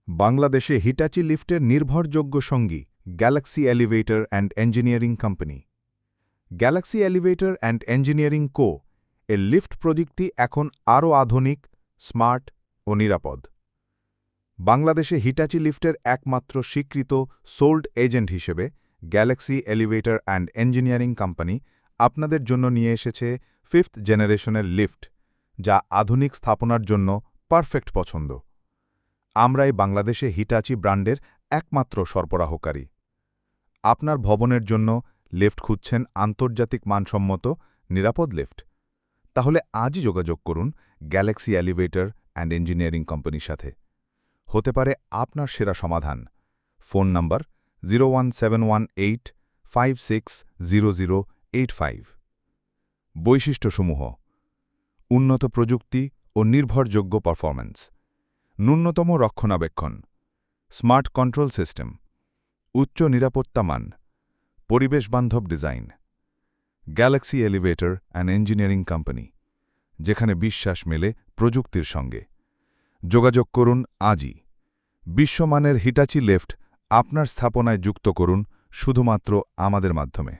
বাংলাদেশে হিটাচি লিফটের নির্ভরযোগ্য সঙ্গী Galaxy elevator and engineering company. Galaxy elevator and engineering co এর লিফট প্রযুক্তি এখন আরও আধুনিক, স্মার্ট ও নিরাপদ। বাংলাদেশে হিটাচি লিফটের একমাত্র স্বীকৃত সোল্ড এজেন্ট হিসেবে Galaxy elevator and engineering company আপনাদের জন্য নিয়ে এসেছে 5th জেনারেশনের লিফট, যা আধুনিক স্থাপনার জন্য পারফেক্ট পছন্দ। আমরাই বাংলাদেশে হিটাচি ব্র্যান্ডের একমাত্র সরবরাহকারী। আপনার ভবনের জন্য লিফট খুঁজছেন আন্তর্জাতিক মানসম্মত, নিরাপদ লিফট? তাহলে আজই যোগাযোগ করুন গ্যালাক্সি এলিভেটর অ্যান্ড ইঞ্জিনিয়ারিং কোম্পানির সাথে। হতে পারে আপনার সেরা সমাধান। ফোন নম্বর 01718560085। বৈশিষ্ট্যসমূহ: উন্নত প্রযুক্তি ও নির্ভরযোগ্য পারফরম্যান্স, ন্যূনতম রক্ষণাবেক্ষণ, স্মার্ট কন্ট্রোল সিস্টেম, উচ্চ নিরাপত্তা মান, পরিবেশবান্ধব design. Galaxy elevator and engineering company, যেখানে বিশ্বাস মেলে প্রযুক্তির সঙ্গে। যোগাযোগ করুন আজই। বিশ্বমানের হিটাচি লিফট আপনার স্থাপনায় যুক্ত করুন শুধুমাত্র আমাদের মাধ্যমে।